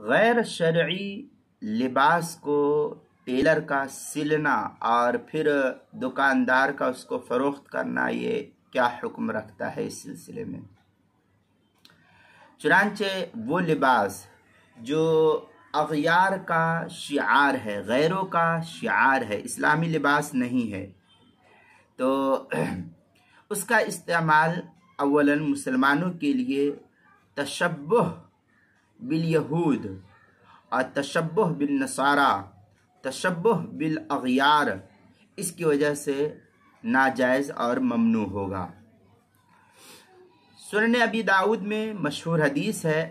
गैर शरई लिबास को टेलर का सिलना और फिर दुकानदार का उसको फ़रोख्त करना, ये क्या हुक्म रखता है इस सिलसिले में। चुनांचे वो लिबास जो अग़यार का शिआर है, गैरों का शिआर है, इस्लामी लिबास नहीं है, तो उसका इस्तेमाल अव्वलन मुसलमानों के लिए तशब्बुह बिल यहूद और तशब्बुह बिल नसारा, तशब्बुह बिल अग़यार, इसकी वजह से नाजायज़ और ममनू होगा। सुनन अबी दाऊद में मशहूर हदीस है,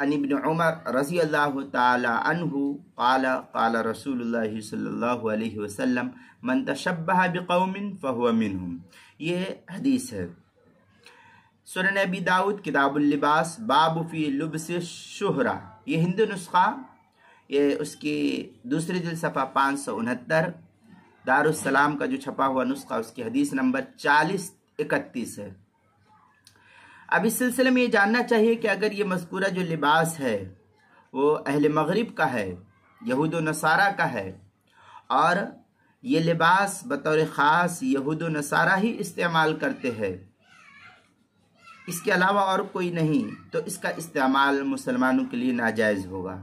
अन इब्न उमर रज़ी अल्लाहु ताला अन्हु क़ाला क़ाला रसूलुल्लाह सल्लल्लाहु अलैहि वसल्लम मन तशब्बह बिक़ौमिन फ़हुव मिनहुम। ये हदीस है सुनन अबी दाऊद किताबुल लिबास बाब फ़ी लुब्सिश शुहरा। ये हिंदी नुस्खा, ये उसकी दूसरी जिल्द सफ़ा 569, दारुस्सलाम का जो छपा हुआ नुस्खा उसकी हदीस नंबर 4031 है। अब इस सिलसिले में ये जानना चाहिए कि अगर ये मज़कूरा जो लिबास है वो अहले मग़रिब का है, यहूद व नसारा का है, और ये लिबास बतौर ख़ास यहूद व नसारा ही इस्तेमाल करते हैं, इसके अलावा और कोई नहीं, तो इसका इस्तेमाल मुसलमानों के लिए नाजायज़ होगा।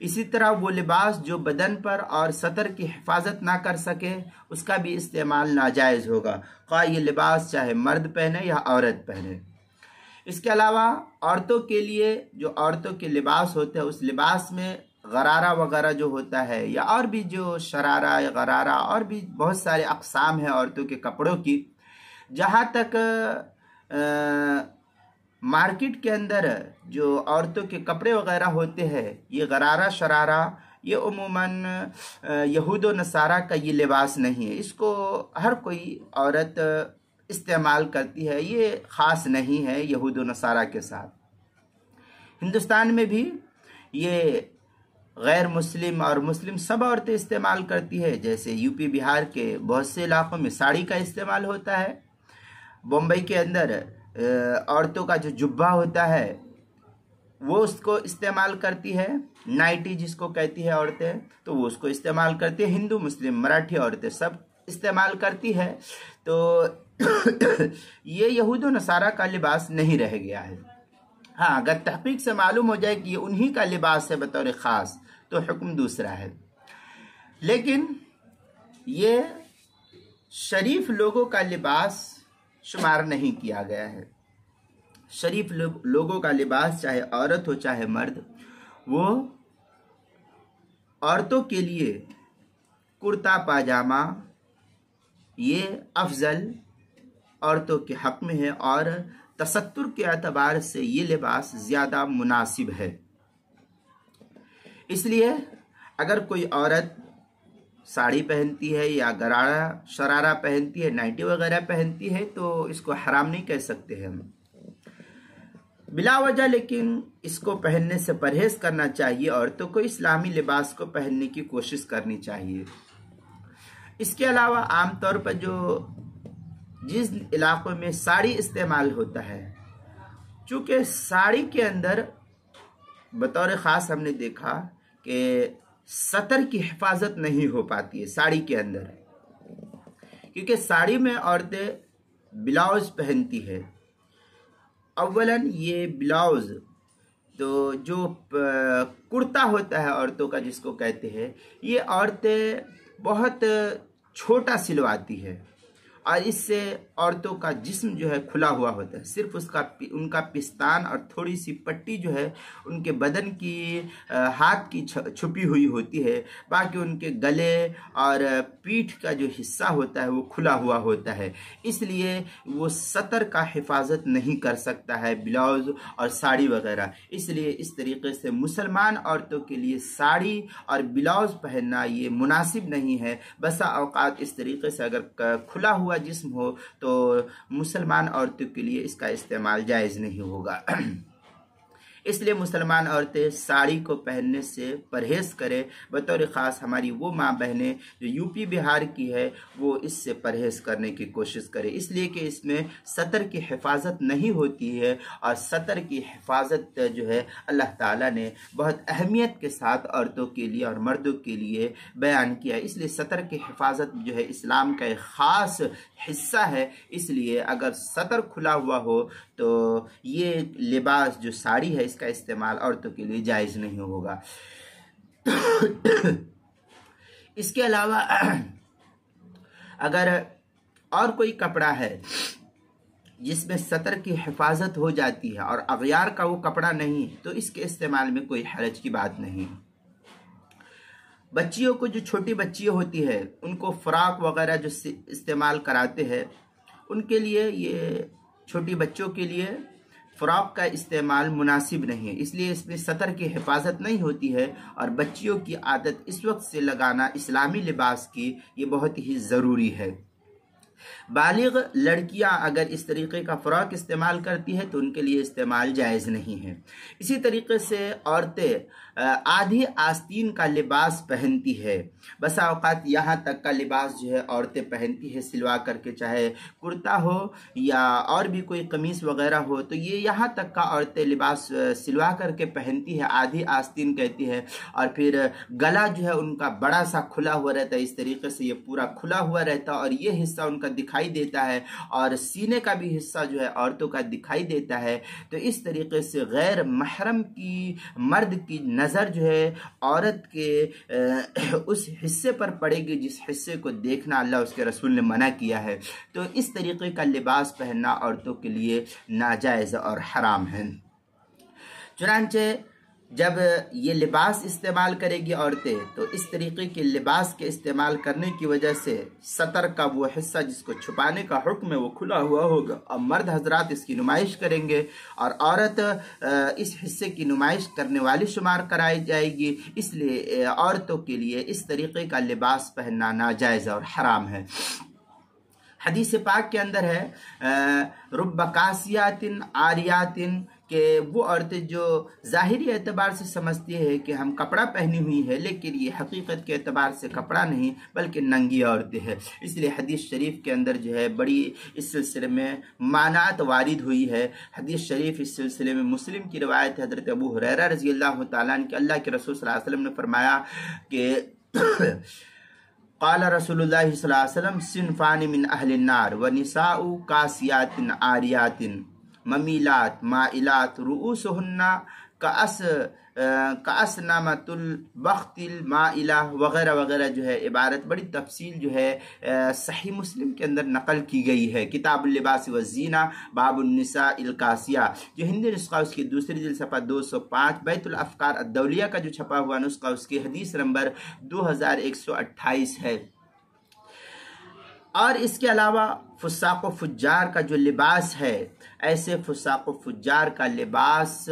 इसी तरह वो लिबास जो बदन पर और सतर की हिफाजत ना कर सके, उसका भी इस्तेमाल नाजायज़ होगा, ख़्वाह ये लिबास चाहे मर्द पहने या औरत पहने। इसके अलावा औरतों के लिए जो औरतों के लिबास होते हैं, उस लिबास में गरारा वगैरह जो होता है, या और भी जो शरारा या गरारा और भी बहुत सारे अक़साम हैं औरतों के कपड़ों की, जहाँ तक मार्केट के अंदर जो औरतों के कपड़े वगैरह होते हैं, ये गरारा शरारा ये उमूमन यहूद व नसारा का ये लिबास नहीं है, इसको हर कोई औरत इस्तेमाल करती है, ये ख़ास नहीं है यहूद व नसारा के साथ। हिंदुस्तान में भी ये गैर मुस्लिम और मुस्लिम सब औरतें इस्तेमाल करती है। जैसे यूपी बिहार के बहुत से इलाक़ों में साड़ी का इस्तेमाल होता है, बम्बई के अंदर औरतों का जो जुब्बा होता है वो उसको इस्तेमाल करती है, नाइटी जिसको कहती है औरतें, तो वो उसको इस्तेमाल करती है। हिंदू मुस्लिम मराठी औरतें सब इस्तेमाल करती है। तो ये यहूद व नसारा का लिबास नहीं रह गया है। हाँ, अगर तहक़ीक़ से मालूम हो जाए कि ये उन्हीं का लिबास है बतौर ख़ास, तो हुक्म दूसरा है। लेकिन ये शरीफ लोगों का लिबास शुमार नहीं किया गया है। शरीफ लोगों का लिबास चाहे औरत हो चाहे मर्द, वो औरतों के लिए कुर्ता पाजामा ये अफजल औरतों के हक़ में है, और तसत्तुर के एतबार से ये लिबास ज़्यादा मुनासिब है। इसलिए अगर कोई औरत साड़ी पहनती है या गरारा शरारा पहनती है, नाइटी वगैरह पहनती है, तो इसको हराम नहीं कह सकते हैं हम बिला वजह। लेकिन इसको पहनने से परहेज़ करना चाहिए, औरतों को इस्लामी लिबास को पहनने की कोशिश करनी चाहिए। इसके अलावा आम तौर पर जो जिस इलाक़ों में साड़ी इस्तेमाल होता है, चूँकि साड़ी के अंदर बतौर ख़ास हमने देखा कि सतर की हिफाजत नहीं हो पाती है साड़ी के अंदर, क्योंकि साड़ी में औरतें ब्लाउज़ पहनती है। अव्वलन ये ब्लाउज़ तो जो कुर्ता होता है औरतों का जिसको कहते हैं, ये औरतें बहुत छोटा सिलवाती है, और इससे औरतों का जिस्म जो है खुला हुआ होता है। सिर्फ उनका पिस्तान और थोड़ी सी पट्टी जो है उनके बदन की हाथ की छुपी हुई होती है, बाकी उनके गले और पीठ का जो हिस्सा होता है वो खुला हुआ होता है। इसलिए वो सतर का हिफाजत नहीं कर सकता है ब्लाउज़ और साड़ी वगैरह। इसलिए इस तरीके से मुसलमान औरतों के लिए साड़ी और ब्लाउज़ पहनना ये मुनासिब नहीं है। बसा औक़ात इस तरीके से अगर खुला हुआ जिस्म हो तो मुसलमान औरतों के लिए इसका इस्तेमाल जायज़ नहीं होगा। इसलिए मुसलमान औरतें साड़ी को पहनने से परहेज़ करें। बतौर ख़ास हमारी वो माँ बहनें जो यूपी बिहार की है वो इससे परहेज़ करने की कोशिश करें, इसलिए कि इसमें सतर की हिफाजत नहीं होती है, और सतर की हिफाजत जो है अल्लाह ताला ने बहुत अहमियत के साथ औरतों के लिए और मर्दों के लिए बयान किया। इसलिए सतर की हिफाजत जो है इस्लाम का एक ख़ास हिस्सा है। इसलिए अगर सतर खुला हुआ हो तो ये लिबास जो साड़ी है इसका इस्तेमाल औरतों के लिए जायज़ नहीं होगा। इसके अलावा अगर और कोई कपड़ा है जिसमें सतर की हिफाजत हो जाती है और अगयार का वो कपड़ा नहीं, तो इसके इस्तेमाल में कोई हरज की बात नहीं। बच्चियों को, जो छोटी बच्चियाँ होती है उनको फ़्रॉक वगैरह जो इस्तेमाल कराते हैं, उनके लिए, ये छोटी बच्चों के लिए फ़्रॉक का इस्तेमाल मुनासिब नहीं है, इसलिए इसमें सतर की हिफाजत नहीं होती है। और बच्चियों की आदत इस वक्त से लगाना इस्लामी लिबास की, ये बहुत ही ज़रूरी है। बालिग लड़कियां अगर इस तरीके का फ़्रॉक इस्तेमाल करती है तो उनके लिए इस्तेमाल जायज़ नहीं है। इसी तरीके से औरतें आधी आस्तीन का लिबास पहनती है। बसा औकात यहाँ तक का लिबास जो है औरतें पहनती है सिलवा करके, चाहे कुर्ता हो या और भी कोई कमीज़ वगैरह हो, तो ये यहाँ तक का औरतें लिबास सिलवा करके पहनती है, आधी आस्तीन कहती है। और फिर गला जो है उनका बड़ा सा खुला हुआ रहता है, इस तरीके से ये पूरा खुला हुआ रहता है और ये हिस्सा उनका दिखाई देता है, और सीने का भी हिस्सा जो है औरतों का दिखाई देता है। तो इस तरीके से गैर महरम की मर्द की नज़र जो है औरत के उस हिस्से पर पड़ेगी जिस हिस्से को देखना अल्लाह उसके रसूल ने मना किया है। तो इस तरीके का लिबास पहनना औरतों के लिए नाजायज़ और हराम है। चुनांचे जब ये लिबास इस्तेमाल करेगी औरतें, तो इस तरीके के लिबास के इस्तेमाल करने की वजह से सतर का वो हिस्सा जिसको छुपाने का हुक्म है वो खुला हुआ होगा, और मर्द हजरात इसकी नुमाइश करेंगे और औरत इस हिस्से की नुमाइश करने वाली शुमार कराई जाएगी। इसलिए औरतों के लिए इस तरीके का लिबास पहनना नाजायज़ और हराम है। हदीस पाक के अंदर है रुब्बा कासियातिन आरियातिन, कि वो औरतें जो ज़ाहिरी एतबार से समझती है कि हम कपड़ा पहनी हुई है, लेकिन ये हकीकत के एतबार से कपड़ा नहीं बल्कि नंगी औरतें हैं। इसलिए हदीस शरीफ के अंदर जो है बड़ी इस सिलसिले में मानात वारिद हुई है। हदीस शरीफ इस सिलसिले में मुस्लिम की रवायत है, हज़रत अबू हुरैरा रज़ी अल्लाह तआला अन्हु के अल्लाह के रसूल सल्लल्लाहु अलैहि वसल्लम ने फरमाया कि क़ाल रसूलुल्लाह सल्लल्लाहु अलैहि वसल्लम सिन्फ़ानि मिन अहलिन नार व निसाउ कासियातिन आरियातिन ममीलात माइलात रुऊसुहुन्ना कासनामतुल बख्तिल माइला वगैरह वगैरह जो है इबारत बड़ी तफसील जो है सही मुस्लिम के अंदर नकल की गई है। किताबुल लिबास व ज़ीना बाबुन निसा इल कासिया, जो हिंदी नुस्खा उसकी दूसरी जिल्द सफ़ा 205, बैतुल अफ़कार अद्दौलिया का जो छपा हुआ नुस्खा उसकी हदीस नंबर 2128 है। और इसके अलावा फुस्साक़ व फुज्जार का जो लिबास है, ऐसे फुस्साक़ व फुज्जार का लिबास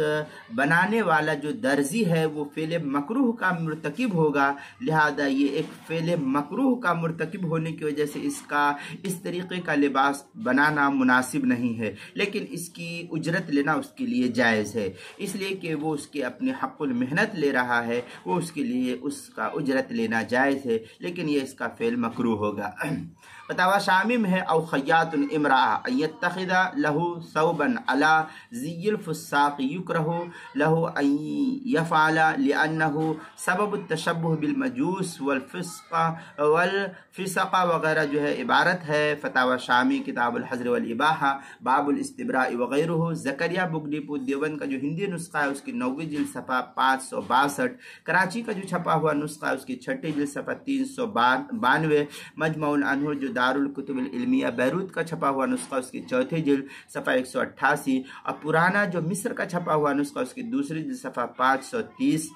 बनाने वाला जो दर्जी है वो फ़ेल मकरूह का मुर्तकिब होगा। लिहाजा ये एक फ़ेल मकरूह का मुर्तकिब होने की वजह से इसका इस तरीक़े का लिबास बनाना मुनासिब नहीं है, लेकिन इसकी उजरत लेना उसके लिए जायज़ है, इसलिए कि वो उसके अपने हक़ुल मेहनत ले रहा है, वो उसके लिए उसका उजरत लेना जायज़ है, लेकिन ये इसका फ़ेल मकरूह होगा। फतावा शामिम है औ खय्यातुन इमरा यत्तखिदा लहू सौबन अला ज़ियल फुस्साक़ युकरहु लहू अन यफ़अला लिअन्नहु सबब तशब्बुह बिल मजूस वल फिस्क़ा वगैरह जो है इबारत है। फतावा शामी किताबुल हज़्र वल इबाहा बाबुल इस्तिब्रा वगैरह। ज़करिया बुगडीपुर देवबंद का जो हिंदी नुस्खा है उसकी 9वीं जिल्द सफ़ा 562। कराची का जो छपा हुआ नुस्खा है उसकी 6ठी जिल्द सफ़ा 392। मजमउल अनहुर जो दारुल कुतुबुल इल्मिया बैरूत का छपा हुआ नुस्खा उसकी 4थी जिल्द सफ़ा 188, और पुराना जो मिस्र का छपा हुआ नुस्खा उसकी दूसरी जिल्द सफ़ा 530।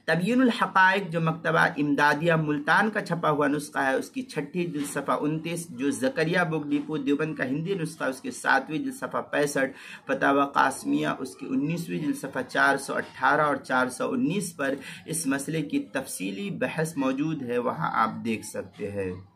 तबयीनुल हक़ाइक़ जो मकतबा इमदादिया मुल्तान का छपा हुआ नुस्खा है उसकी 6ठी जिल्द सफ़ा 29। जो ज़करिया बुगडीपुर देवबंद का हिंदी नुस्खा उसकी 7वीं जिल्द सफ़ा 65। फतावा कासमिया उसकी 19वीं जिल्द सफ़ा 418 और 419 पर इस मसले की तफसीली बहस मौजूद है, वहाँ आप देख सकते हैं।